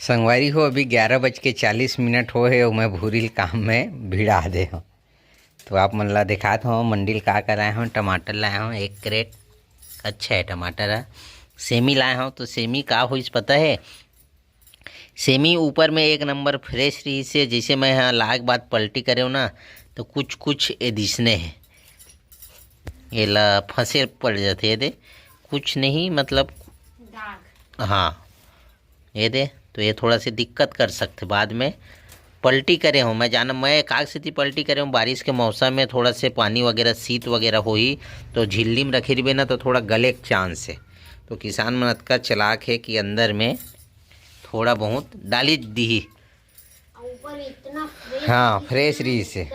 संगवारी हो अभी 11:40 हो है और मैं भूरिल काम में भिड़ा दे हूँ। तो आप मन ला दिखात हूँ मंडिल का लाए हूँ। टमाटर लाए हूँ 1 क्रेट। अच्छा है टमाटर है। सेमी लाए हूँ तो सेमी का हुई पता है। सेमी ऊपर में 1 नंबर फ्रेश रही से जैसे मैं यहाँ लाग बात पलटी करे ना तो कुछ कुछ ये दिसने हैं। ये ला फंसे पड़ जाते ये दे कुछ नहीं मतलब दाग। हाँ ये दे तो ये थोड़ा सी दिक्कत कर सकते बाद में पलटी करे हूँ। मैं जाना मैं काग से पलटी करे हूँ। बारिश के मौसम में थोड़ा से पानी वगैरह शीत वगैरह हो ही तो झिल्ली में रखे रहे ना तो थोड़ा गले के चांस है। तो किसान मन का चलाक है कि अंदर में थोड़ा बहुत डाली दी। हाँ फ्रेश रही से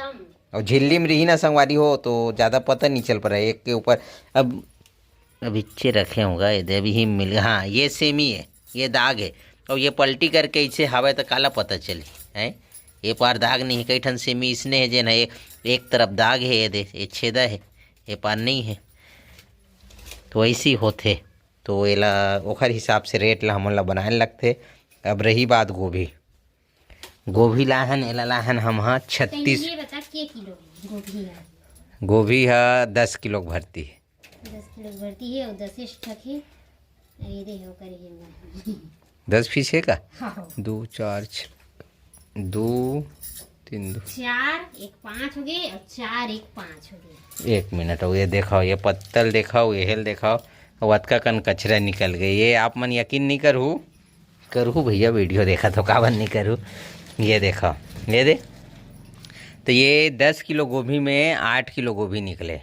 और झिल्ली में रही ना संगवारी हो तो ज़्यादा पता नहीं चल पा रहा है। एक के ऊपर अब इच्चे रखे होगा ये अभी ही मिल। हाँ ये सेमी है ये दाग है और ये पलटी करके इसे हवा तो काला पता चली है। ये पार दाग नहीं है। कई ठन सेमी इसने है जे ना एक तरफ दाग है ये दे ये छेदा है ये पार नहीं है तो ऐसी होते। तो एला ओखर हिसाब से रेट ला हमन ला बनाए लगते। अब रही बात गोभी लाहन एला लाहन हम 36 गोभी है 10 किलो भरती है। 10 किलो भरती है और 10 ठक है। ये दे हो करिए 10 पीस है का। हाँ 2 4 2 3 2 4 1 5 हो गए और 4 1 5 हो गए। 1 मिनट हो ये देखाओ ये पत्तल देखाओ ये हेल देखाओ और अतका कन कचरा निकल गए। ये आप मन यकीन नहीं करूँ भैया वीडियो देखा तो कावन नहीं करूँ। ये देखो ये दे तो ये 10 किलो गोभी में 8 किलो गोभी निकले।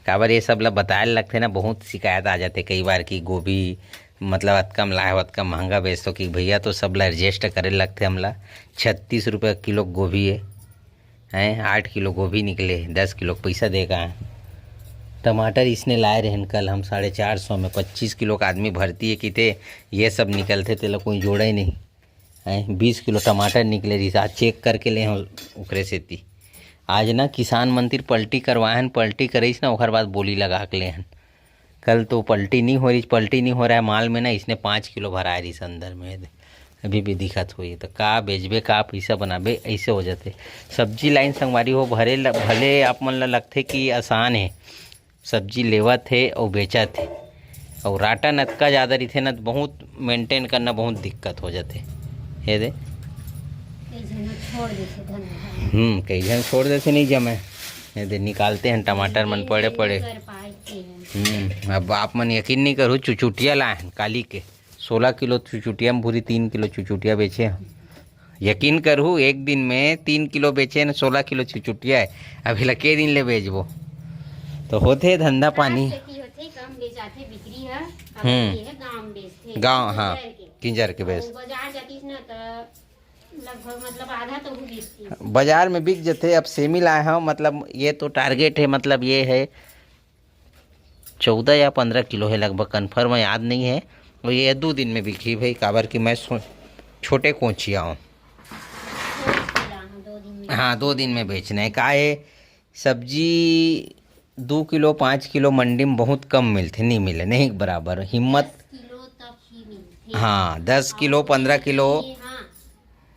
काबर ये सब ला बताए लगते ना बहुत शिकायत आ जाते कई बार कि गोभी मतलब अतकम लाए अतकम महंगा बेचते कि भैया तो सब ला एडजस्ट करे लगते। हमला 36 रुपये किलो गोभी है 8 किलो गोभी निकले 10 किलो पैसा देगा। टमाटर इसने लाए रहन कल हम 450 में 25 किलो का आदमी भरती है कि थे ये सब निकलते तेला कोई जोड़ा ही नहीं है। 20 किलो टमाटर निकले रही आज चेक करके ले उकरे से ती। आज ना किसान मंदिर पलटी करवाहन पलटी करीस ना ओखर बाद बोली लगा के लेहन। कल तो पलटी नहीं हो रहा है माल में ना इसने 5 किलो भराए रही अंदर में अभी भी दिखत हुई। तो का बेचबे का पैसा बनाबे ऐसे हो जाते। सब्जी लाइन संगवारी हो भले आप मन ला लगते कि आसान है सब्जी लेवत है और बेचत है और राटा नतका ज़्यादा रही थे ना बहुत मेंटेन करना बहुत दिक्कत हो जाते। ये दे कई जन छोड़ देते नहीं जमे ये दे निकालते हैं टमाटर मन पड़े अब आप मन यकीन नहीं करूँ चुचुटिया लाए हैं काली के 16 किलो चुचुटिया में पूरी 3 किलो चुचुटिया बेचे हैं। यकीन करूँ एक दिन में 3 किलो बेचे ना 16 किलो चुचुटिया है। अभी लके दिन ले बेचबो तो होते धंधा पानी गाँव। हाँ किंजर के बेच लगभग मतलब आधा तो बेचती बाजार में बिक जाते। अब सेमी लाए हैं मतलब ये तो टारगेट है मतलब ये है 14 या 15 किलो है लगभग कन्फर्म याद नहीं है। और ये 2 दिन में बिकी भाई काबर कि मैं छोटे कोचिया हूँ। हाँ 2 दिन में बेचना है का है। सब्जी 2 किलो 5 किलो मंडी में बहुत कम मिलते नहीं मिले नहीं बराबर हिम्मत। हाँ 10 किलो 15 किलो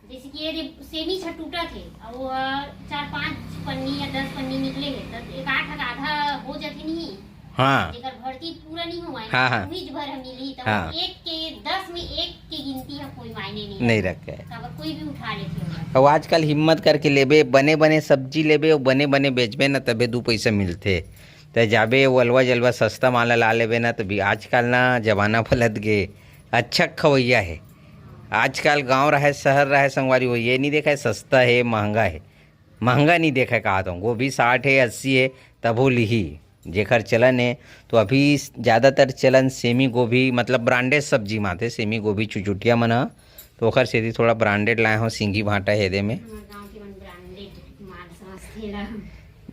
जैसे कि ये सेमी टूटा थे और 4-5 पन्नी या 10 पन्नी निकले हैं तो एक आधा हो जाती नहीं। हाँ जेकर भर्ती पूरा नहीं हुआ है हाँ हाँ बीज भर हम मिली तो हाँ। 1 के 10 में 1 की गिनती है कोई मायने नहीं रखे अगर कोई भी उठा लेते और आजकल हिम्मत करके लेबे बने सब्जी लेबे और बने बेचबे ना तबे 2 पैसा मिलते। तो जाबे वलवा जलवा सस्ता माला ला लेबे ना तो भी आजकल ना जमाना पलट गए। अच्छा खवैया है आजकल गांव रहे शहर रहे संगवारी हो ये नहीं देखा है सस्ता है महंगा नहीं देखा कहा तो गोभी 60 है 80 है तबो लिही जेकर चलन है। तो अभी ज़्यादातर चलन सेमी गोभी मतलब ब्रांडेड सब्जी माते सेमी गोभी चुचुटिया मना तो ओखर से थोड़ा ब्रांडेड लाए हो सिंगी भाटा हेदे में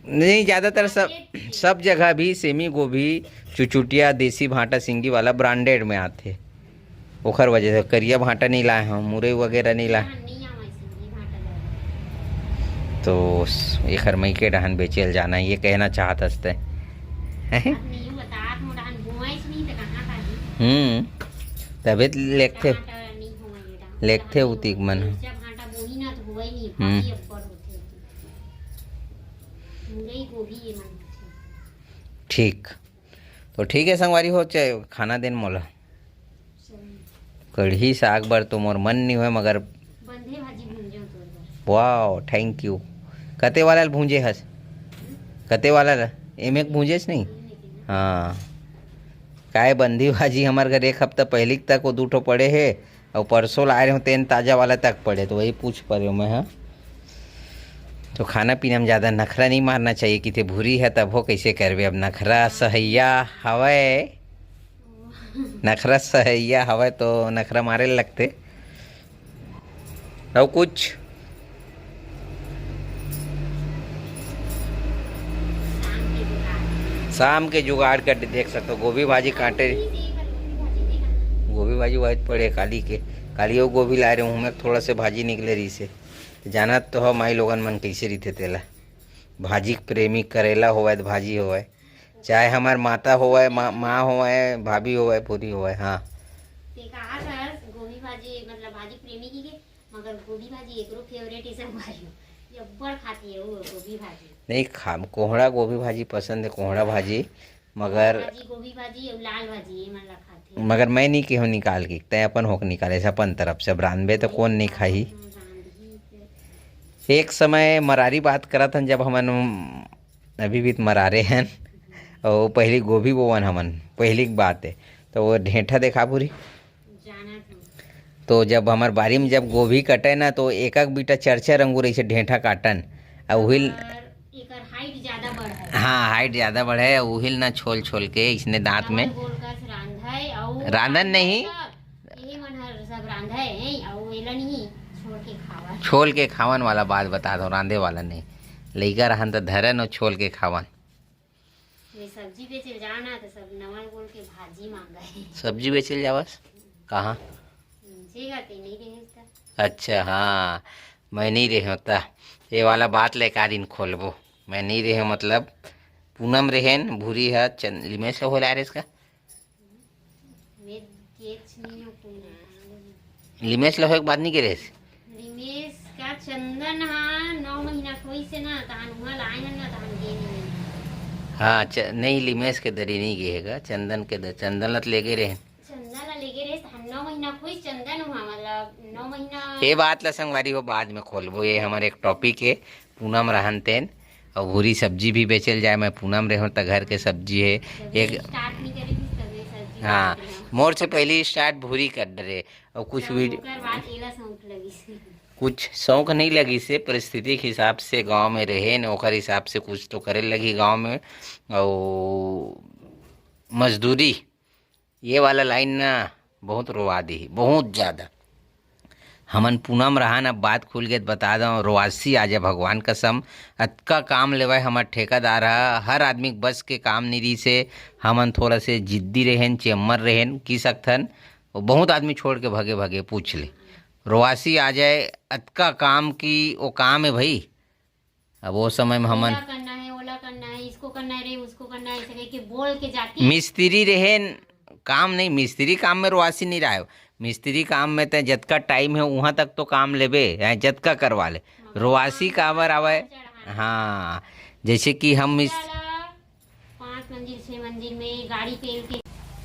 नहीं ज़्यादातर सब जगह भी सेमी गोभी चुचुटिया देसी भाटा सिंगी वाला ब्रांडेड में आते। ओखर वजह से करिया भाटा नहीं लाए हम मुरई वगैरह नहीं लाए तो एक मई के डहन बेचल जाना ये कहना चाहत हस्ते। तभी लेते लेखथे उतिक मन मिर्चा भांटा बोही ना तो हुआ ही नहीं भाजी अब्बड़ होथे मुरई गोभी ये मन होथे ठीक। तो ठीक है संगवारी हो चाहे खाना देन मोला कढ़ी साग बर तो मोर मन नहीं होय मगर बंधे भाजी भूंजो तोर बर वाओ थैंक यू। कते वाला भूंजे हस कते वाला एमे भूंजेस नहीं। हाँ काय बंदी भाजी हमारे घर एक हफ्ता पहले तक वो दूठो पड़े है और परसों लाए रहे तेन ताज़ा वाला तक पड़े तो वही पूछ पा रहे हो मैं। हाँ तो खाना पीना में ज़्यादा नखरा नहीं मारना चाहिए कि ते भूरी है तब हो कैसे करवे। अब नखरा सहैया हवय नखरा सहैया हवय तो नखरा मारे लगते। और कुछ शाम के जुगाड़ कर देख सकते हो। गोभी भाजी कांटे गोभी भाजी वाइट पड़े काली के काली वो गोभी ला रहे हूँ मैं थोड़ा से भाजी निकले रही से जाना तो हो माई लोगन मन कैसे रही थे तेला भाजी प्रेमी करेला होवे तो भाजी होवे चाहे हमार माता होवे माँ होवे भाभी होवे पूरी होवे। हाँ ते कहा था गोभी भाजी मतलब भाजी प्रेमी की के मगर गोभी भाजी एकरो फेवरेट है सब भाई अब्बड़ खाती है वो गोभी भाजी नहीं खा कोहड़ा गोभी भाजी पसंद है कोहड़ा भाजी मगर गोभी भाजी और लाल भाजी ये मन ला खाते मगर मैं नहीं केहू निकाल के तय अपन होक निकाले से अपन तरफ से ब्रांबे तो कौन नहीं खाई। एक समय मरारी बात करत हन जब हमन अभी भी मरारे हैं और पहली गोभी बोवन हमन पहली बात है तो वो ढेंठा देखा पूरी जाना तो जब हमार बारी में जब गोभी कटे ना तो एक एक बीटा चरचा अंगूर ऐसे ढेंठा काटन और उहिल एकर हाइट ज्यादा बढ़े हाँ हाइट ज़्यादा बढ़े उहिल ना छोल छोल के इसने दांत में रांधन नहीं ये मन हर सब रांधा है और एला नहीं छोड़ के खावा छोल के खावन वाला बात बता दो रांधे वाला नहीं लइका रहन तो धरन और छोल के खावन। ये सब्जी बेचे जाना तो सब नवा बोल के भाजी मांगा है सब्जी बेचल जावस कहाँ नहीं रहे अच्छा हाँ मैं नहीं रहे होता ये वाला बात लेकर दिन खोलबो मैं नहीं रहे मतलब पूनम रहेन भूरी है लिमेश हो रहा है इसका लिमेश लहो एक बात नहीं करे लिमेश का चंदन हाँ 9 महीना कोई से ना तहान उहाँ लाए हैं ना तहान गे नहीं हाँ नहीं लिमेश के दरी नहीं गएगा चंदन के चंदन लत ले गए रहे चंदन ला लेके रहे 9 महीना कोई चंदन हुआ मतलब 9 महीना ये बात ला संगवारी हो बाद में खोलबो ये हमारे एक टॉपिक है पूनम रहन तेन और भूरी सब्जी भी बेचल जाए मैं पूनम रहूँ तो घर के सब्जी है एक स्टार्ट नहीं करेगी तभी सब्जी हाँ मोर से पहले स्टार्ट भूरी कर डरे और कुछ वीडियो कुछ शौक नहीं लगी से परिस्थिति के हिसाब से गांव में रहे न ओकर हिसाब से कुछ तो करे लगी गांव में और मजदूरी ये वाला लाइन ना बहुत रोवा दी बहुत ज़्यादा। हमन पूनम रहन अब बात खुल के बता दो रोवासी आ जाए भगवान कसम अतका काम लेवाए हमार ठेकेदार हर आदमी बस के काम निरी से हमन थोड़ा से जिद्दी रहेन चेम्मर रहेन की सकथन बहुत आदमी छोड़ के भगे भगे पूछ ले रोवासी आ जाए अतका काम की वो काम है भाई। अब वो समय में हमन करना है ओला करना है इसको करना है रे उसको करना है ऐसे के बोल के जाती मिस्त्री रहेन काम नहीं मिस्त्री काम में रोवासी नहीं रहा मिस्त्री काम में तो जतका टाइम है वहाँ तक तो काम लेबे जतका करवा ले रोवासी काबर आवे। हाँ जैसे कि हम 5 मंजिल 6 मंजिल में गाड़ी पेल के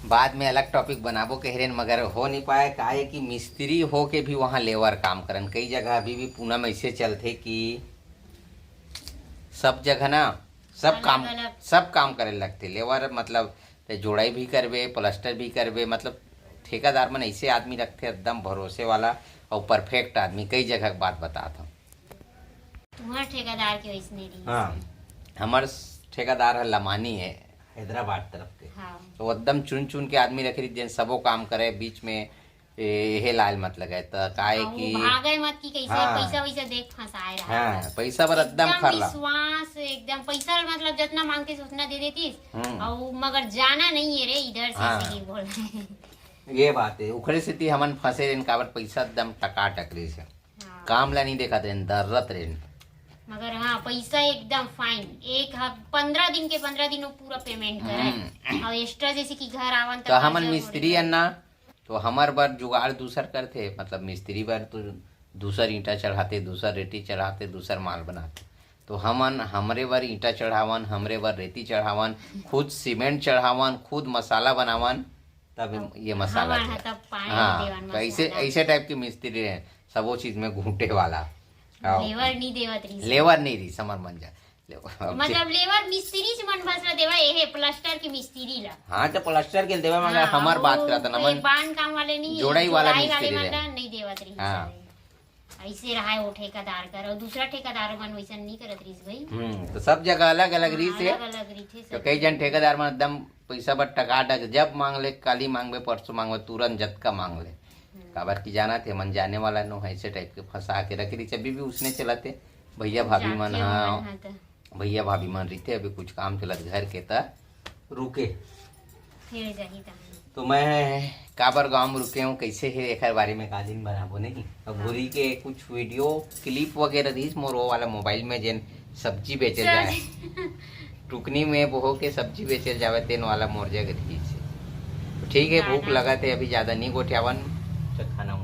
बाद में अलग टॉपिक बनाबो कह रहे मगर हो नहीं पाए का है कि मिस्त्री हो के भी वहाँ लेबर काम करन कई जगह अभी भी पूनम ऐसे चलते कि सब जगह ना सब काम करे लगते लेबर मतलब जोड़ाई भी करबे प्लास्टर भी करबे मतलब ठेकेदार मन ऐसे आदमी रखते एकदम भरोसे वाला और परफेक्ट आदमी कई जगह की बात बताता हूँ। तुम्हारे ठेकेदार के वैसे नहीं हाँ हमार ठेकेदार है लमानी है हैदराबाद तरफ के हाँ। तो एकदम चुन चुन के आदमी रख रही जैन सबो काम करे बीच में ये लाल मत लगाए तो काहे कि भागे मत की कैसे हाँ, पैसा वैसा देख फंसाए रहा हाँ पैसा पर एकदम खरला विश्वास एकदम पैसा मतलब जितना मांगते उतना दे देती और मगर जाना नहीं है रे इधर से हाँ, सही बोल रहे ये बात है उखड़े से थी हमन फंसे रेन काबर पैसा एकदम टका टकरी से हाँ। काम ला नहीं देखा रेन दर्रत रेन मगर हाँ पैसा एकदम फाइन 15 दिन के 15 दिन पूरा पेमेंट करे और एक्स्ट्रा जैसे कि घर आवन तो हमन मिस्त्री अन्ना तो हमार बार जुगाड़ दूसर करते, मतलब मिस्त्री बार तो दूसर ईंटा चढ़ाते, दूसर रेती चढ़ाते, दूसर माल बनाते। तो हमन हमरे बार ईंटा चढ़ावन, हमरे बार रेती चढ़ावन, खुद सीमेंट चढ़ावन, खुद मसाला बनावन, तब ये मसाला हमार चढ़ा। तब पानी हाँ, देवन तो ऐसे मसाला। ऐसे टाइप के मिस्त्री रहे, सबो चीज में घूंटे वाला। आओ। लेवर नहीं देवत रही लेवर नहीं रही, समर मन जा मतलब लेवर मिस्त्री से मन बसला देवा ये प्लास्टर की मिस्त्री ला। हाँ, तो प्लास्टर के देवा मगर हमार बात करता ना मन बांध काम वाले नहीं, जोड़ाई वाला जोड़ाई मिस्त्री वाले रहे। मन नहीं देवत रही। हाँ। ऐसे रहा है वो ठेकेदार कर, और दूसरा ठेकेदार मन वैसा नहीं करत रही भाई। तो सब जगह अलग अलग रीत है। अलग अलग रीते तो कई जन ठेकेदार में एकदम पैसा पर टकाटक जब मांग ले, काली मांगबे परसों मांगबे, तुरंत जतका मांग ले। काबर की जाना थे मन जाने वाला नो ऐसे टाइप के फंसा के रख रही। अभी भी उसने चलाते भैया भाभी मन, हाँ भैया भाभी मन रही थे, अभी कुछ काम चलत घर के त रुके। फिर जाही ता तो मैं काबर गांव में रुके हूँ, कैसे है एक बारे में का दिन बनाबो नहीं। अब भूरी के कुछ वीडियो क्लिप वगैरह दी मोर वो वाला मोबाइल में जेन सब्जी बेचे जाए, टुकनी में बहो के सब्जी बेचे जावे तेन वाला मोर जगह रही। ठीक है, भूख लगा थे अभी ज्यादा नहीं गोठियावन, तो खाना